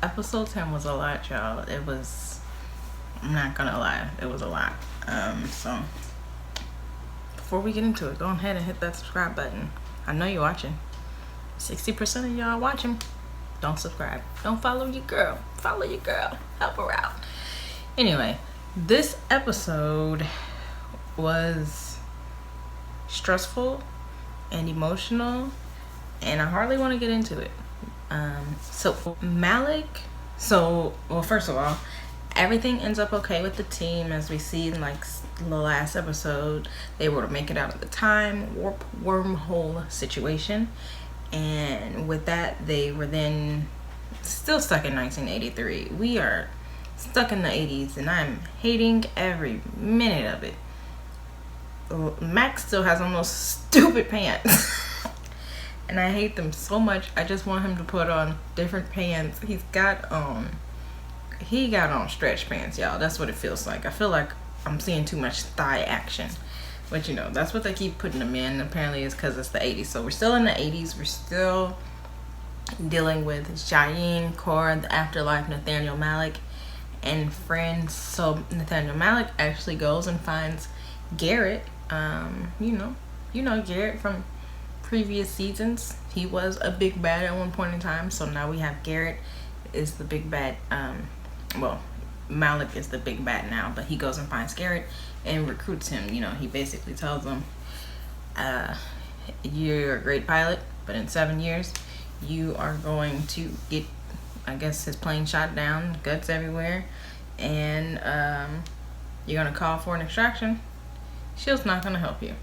Episode 10 was a lot, y'all. It was, I'm not gonna lie, it was a lot. So before we get into it, go ahead and hit that subscribe button. I know you're watching. 60% of y'all watching. Don't subscribe. Don't follow your girl. Follow your girl. Help her out. Anyway, this episode was stressful and emotional, and I hardly want to get into it. So Malik, well, first of all, everything ends up okay with the team, as we see in like the last episode. They were to make it out of the time warp wormhole situation, and with that they were then still stuck in 1983. We are stuck in the 80s, and I'm hating every minute of it. Max still has on those stupid pants. And I hate them so much. I just want him to put on different pants. He got on stretch pants, y'all. That's what it feels like. I feel like I'm seeing too much thigh action. But you know, that's what they keep putting them in. Apparently it's because it's the 80s. So we're still in the 80s. We're still dealing with jiaying, Cora, the afterlife, Nathaniel Malik, and friends. So Nathaniel Malik actually goes and finds Garrett. You know Garrett from previous seasons. He was a big bad at one point in time, so now we have Garrett is the big bad. Malik is the big bad now, but he goes and finds Garrett and recruits him. You know, he basically tells him, you're a great pilot, but in 7 years you are going to get, I guess, his plane shot down, guts everywhere, and you're gonna call for an extraction. S.H.I.E.L.D's not gonna help you,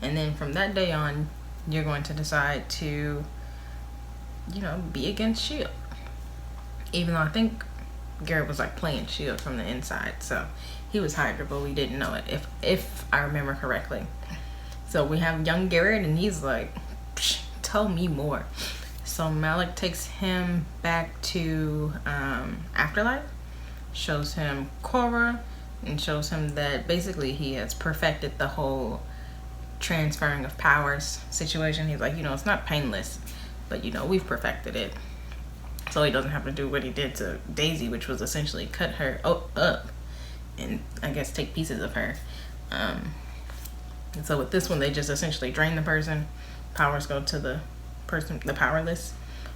and then from that day on you're going to decide to, be against S.H.I.E.L.D. Even though I think Garrett was like playing S.H.I.E.L.D. from the inside, so he was hired, but we didn't know it, if I remember correctly. So we have young Garrett, and he's like, tell me more. So Malik takes him back to Afterlife, shows him Cora, and shows him that basically he has perfected the whole transferring of powers situation. He's like, it's not painless, but we've perfected it, so he doesn't have to do what he did to Daisy, which was essentially cut her up and I guess take pieces of her. And so with this one, they just essentially drain the person, powers go to the person, the powerless,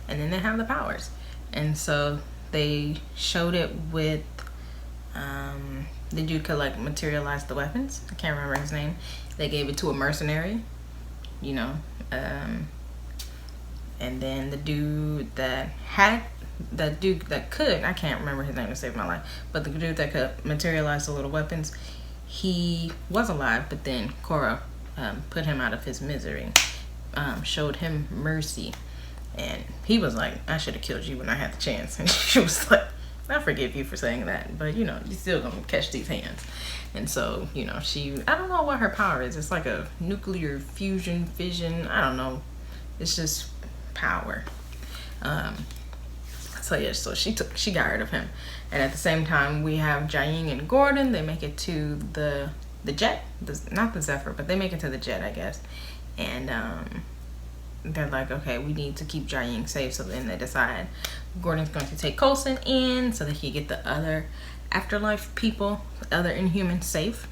and then they have the powers. And so they showed it with the dude could like materialize the weapons. I can't remember his name. They gave it to a mercenary, and then the dude that could, I can't remember his name to save my life, but the dude that could materialize the little weapons, he was alive, but then Cora put him out of his misery, showed him mercy, and he was like, I should have killed you when I had the chance. And she was like, I forgive you for saying that, but you're still gonna catch these hands. And so, I don't know what her power is. It's like a nuclear fusion, fission. I don't know. It's just power. So she got rid of him. And at the same time, we have Jiaying and Gordon. They make it to the jet. Not the Zephyr, but they make it to the jet, I guess. And they're like, okay, we need to keep Jiaying safe. So then they decide Gordon's going to take Coulson in so that he get the other afterlife people, the other Inhumans, safe.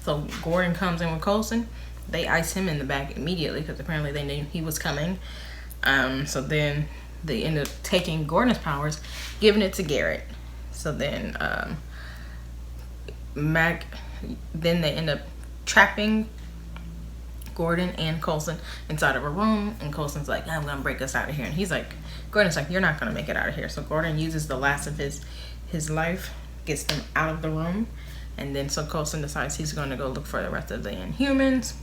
So Gordon comes in with Coulson. They ice him in the back immediately because apparently they knew he was coming. So then they end up taking Gordon's powers, giving it to Garrett. So then then they end up trapping Gordon and Coulson inside of a room, and Coulson's like, I'm gonna break us out of here. And Gordon's like, you're not gonna make it out of here. So Gordon uses the last of his life, gets them out of the room, and then so Coulson decides he's going to go look for the rest of the Inhumans.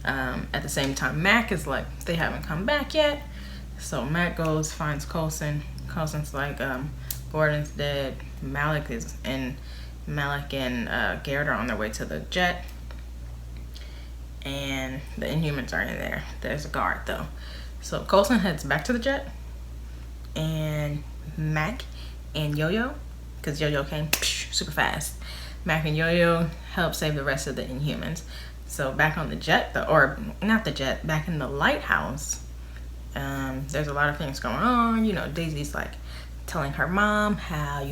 At the same time, Mac is like, they haven't come back yet. So Mac goes, finds Coulson. Coulson's like, Gordon's dead. Malik and Garrett are on their way to the jet, and the Inhumans are in there. There's a guard though. So Coulson heads back to the jet, and Mac and Yo-Yo, because Yo-Yo came super fast, Mac and Yo-Yo help save the rest of the Inhumans. So back on the jet, back in the lighthouse, there's a lot of things going on. Daisy's like telling her mom how,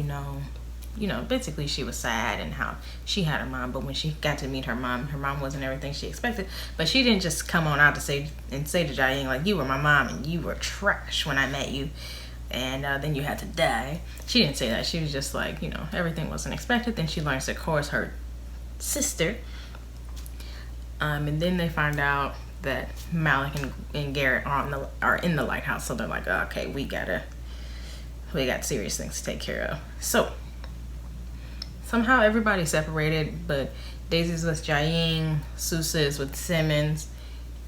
basically she was sad and how she had her mom, but when she got to meet her mom wasn't everything she expected. But she didn't just come on out to say to Jiaying, like, you were my mom and you were trash when I met you, and then you had to die. She didn't say that. She was just like, everything wasn't expected. Then she learns that Cora's her sister. And then they find out that Malik and Garrett are in the lighthouse. So they're like, oh, okay, we got serious things to take care of. So somehow everybody's separated, but Daisy's with Jiaying, Sousa is with Simmons,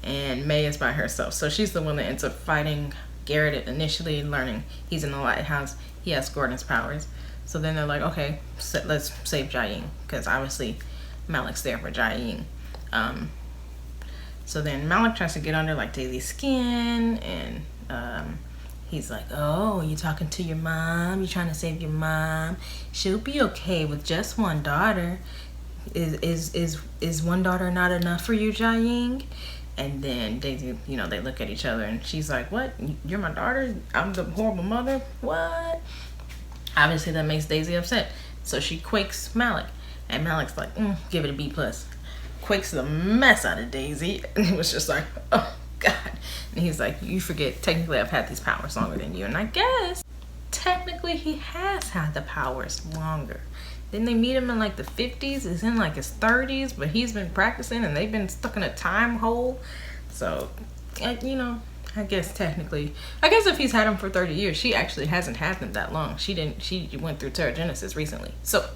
and May is by herself. So she's the one that ends up fighting Garrett initially, learning he's in the lighthouse. He has Gordon's powers. So then they're like, okay, let's save Jiaying, because obviously Malik's there for Jiaying. So then Malik tries to get under like Daisy's skin, and he's like, oh, you talking to your mom? You trying to save your mom? She'll be okay with just one daughter. Is one daughter not enough for you, Jiaying? And then Daisy, they look at each other, and she's like, what? You're my daughter? I'm the horrible mother? What? Obviously that makes Daisy upset. So she quakes Malik, and Malik's like, give it a B+. Quakes the mess out of Daisy, and it was just like, oh God. And he's like, you forget, technically I've had these powers longer than you. And I guess technically he has had the powers longer. Didn't they meet him in like the 50s? He's in like his 30s, but he's been practicing and they've been stuck in a time hole. So, I guess technically, if he's had them for 30 years, she actually hasn't had them that long. She went through Terragenesis recently. So,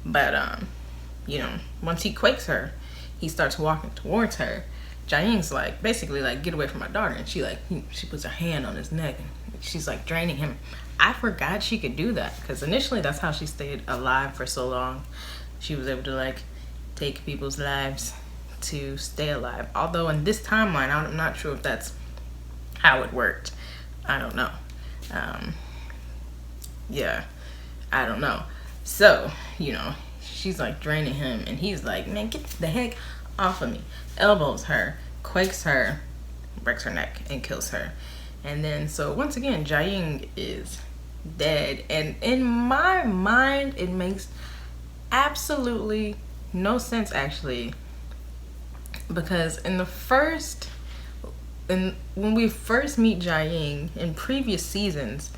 but once he quakes her, he starts walking towards her. Jiaying's like, basically like, get away from my daughter. And she puts her hand on his neck and she's like draining him. I forgot she could do that, because initially that's how she stayed alive for so long. She was able to like take people's lives to stay alive. Although in this timeline, I'm not sure if that's how it worked. I don't know. I don't know. So, she's like draining him, and he's like, man, get the heck off of me. Elbows her, quakes her, breaks her neck, and kills her. And then, so once again, Jiaying is dead. And in my mind, it makes absolutely no sense, actually, because when we first meet Jiaying in previous seasons,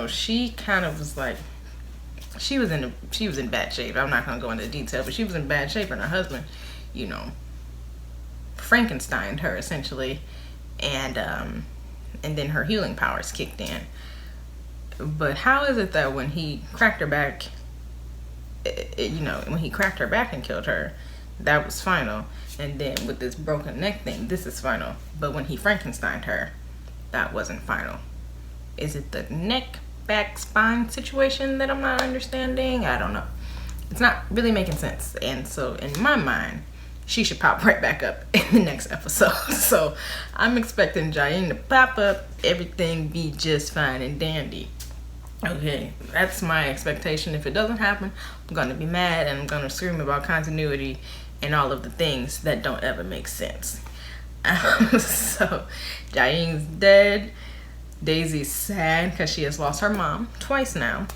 she kind of was like, she was in bad shape. I'm not gonna go into detail, but she was in bad shape, and her husband, Frankensteined her essentially, and then her healing powers kicked in. But how is it that when he cracked her back, when he cracked her back and killed her, that was final, and then with this broken neck thing, this is final, but when he Frankensteined her, that wasn't final? Is it the neck, back, spine situation that I'm not understanding? I don't know. It's not really making sense. And so in my mind, she should pop right back up in the next episode. So I'm expecting Jiaying to pop up, everything be just fine and dandy. Okay, that's my expectation. If it doesn't happen, I'm gonna be mad and I'm gonna scream about continuity and all of the things that don't ever make sense. So Jiaying's dead. Daisy's sad because she has lost her mom twice now.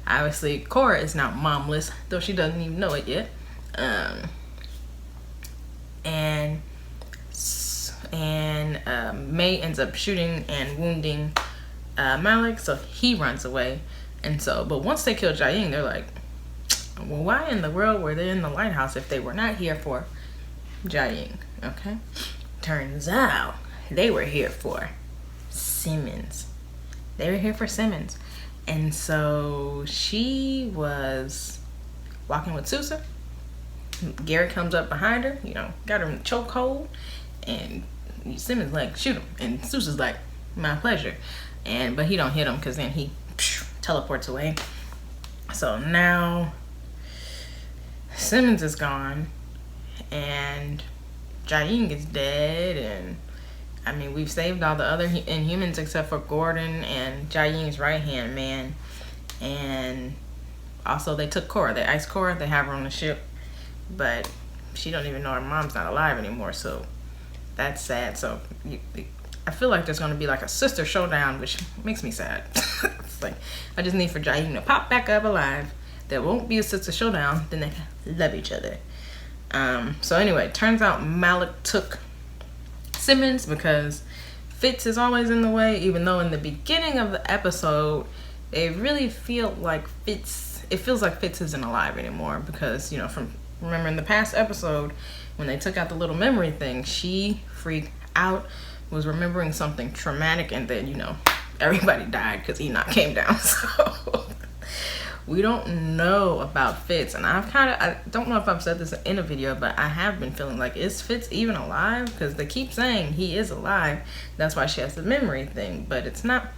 Obviously Cora is now momless, though she doesn't even know it yet. And May ends up shooting and wounding Malik, so he runs away. And so, but once they kill Jiaying, they're like, well, why in the world were they in the lighthouse if they were not here for Jiaying? Okay, turns out they were here for Simmons. They were here for Simmons. And so she was walking with Sousa. Garrett comes up behind her, got her in the chokehold, and Simmons like, shoot him. And Sousa's like, my pleasure. But he don't hit him, because then he teleports away. So now Simmons is gone, and Jiaying is dead, and I mean, we've saved all the other Inhumans except for Gordon and Jiaying's right-hand man. And also they took Cora. They iced Cora. They have her on the ship. But she don't even know her mom's not alive anymore. So that's sad. So I feel feel like there's gonna be like a sister showdown, which makes me sad. It's like, I just need for Jiaying to pop back up alive. There won't be a sister showdown, then they can love each other. So anyway, turns out Malik took Simmons because Fitz is always in the way, even though in the beginning of the episode, it really feels like Fitz isn't alive anymore because, you know, remember in the past episode when they took out the little memory thing, she freaked out, was remembering something traumatic, and then, you know, everybody died because Enoch came down. So we don't know about Fitz, and I don't know if I've said this in a video, but I have been feeling like, is Fitz even alive? Because they keep saying he is alive. That's why she has the memory thing, but it's not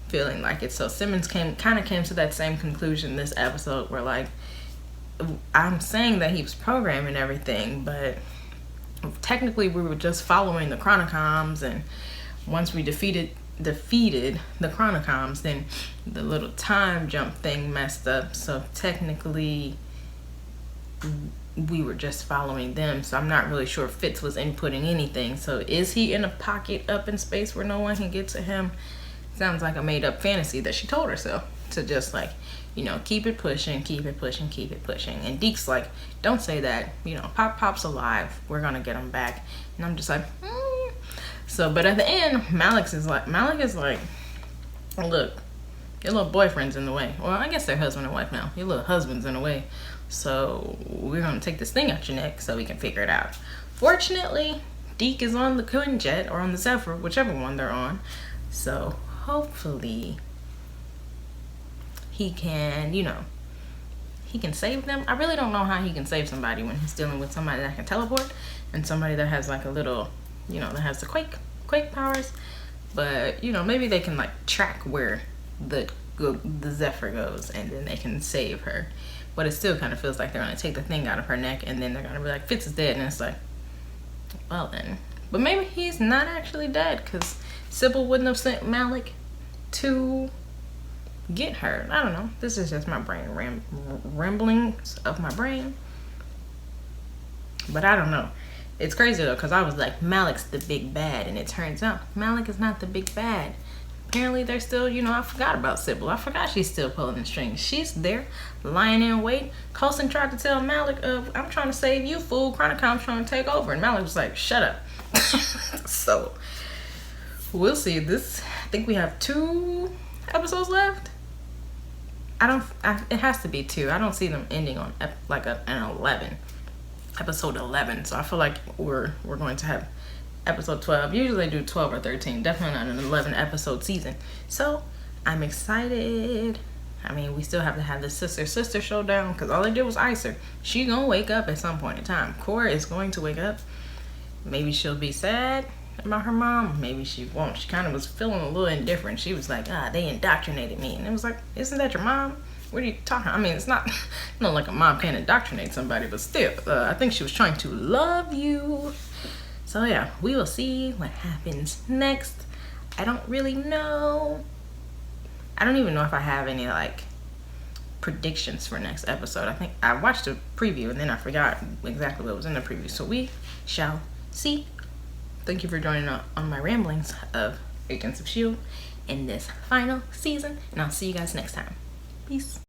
feeling like it. So Simmons came to that same conclusion this episode, where like, I'm saying that he was programmed and everything, but technically we were just following the Chronicoms, and once we defeated the Chronicoms, then the little time jump thing messed up, so technically we were just following them. So I'm not really sure if Fitz was inputting anything. So is he in a pocket up in space where no one can get to him? Sounds like a made-up fantasy that she told herself to just, like, you know, keep it pushing, keep it pushing, keep it pushing. And Deke's like, don't say that, you know, Pop's alive, we're gonna get him back. And I'm just like, So, but at the end, Malik is like, look, your little boyfriend's in the way. Well, I guess they're husband and wife now. Your little husband's in the way. So we're gonna take this thing out your neck so we can figure it out. Fortunately, Deke is on the Quinjet, or on the Zephyr, whichever one they're on. So hopefully he can, you know, he can save them. I really don't know how he can save somebody when he's dealing with somebody that can teleport and somebody that has like a little, you know, that has the quake powers. But, you know, maybe they can like track where the Zephyr goes, and then they can save her. But it still kind of feels like they're gonna take the thing out of her neck, and then they're gonna be like, Fitz is dead, and it's like, well then. But maybe he's not actually dead, because Sybil wouldn't have sent Malik to get her. I don't know. This is just my brain ramblings of my brain. But I don't know. It's crazy though, because I was like, Malik's the big bad, and it turns out Malik is not the big bad. Apparently they're still, you know, I forgot about Sybil. I forgot she's still pulling the strings. She's there, lying in wait. Coulson tried to tell Malik, I'm trying to save you, fool. Chronicom's trying to take over. And Malik was like, shut up. So, we'll see. I think we have 2 episodes left. It has to be 2. I don't see them ending on like an 11. Episode 11. So I feel like we're going to have episode 12. Usually they do 12 or 13. Definitely not an 11 episode season. So I'm excited. I mean, we still have to have the sister showdown, because all they did was ice her. She's gonna wake up at some point in time. Cora is going to wake up. Maybe she'll be sad about her mom. Maybe she won't. She kind of was feeling a little indifferent. She was like, they indoctrinated me. And it was like, isn't that your mom? What are you talking? I mean, it's not like a mom can't indoctrinate somebody, but still, I think she was trying to love you. So yeah, we will see what happens next. I don't really know. I don't even know if I have any like predictions for next episode. I think I watched a preview and then I forgot exactly what was in the preview. So we shall see. Thank you for joining on my ramblings of Agents of S.H.I.E.L.D. in this final season, and I'll see you guys next time. Peace.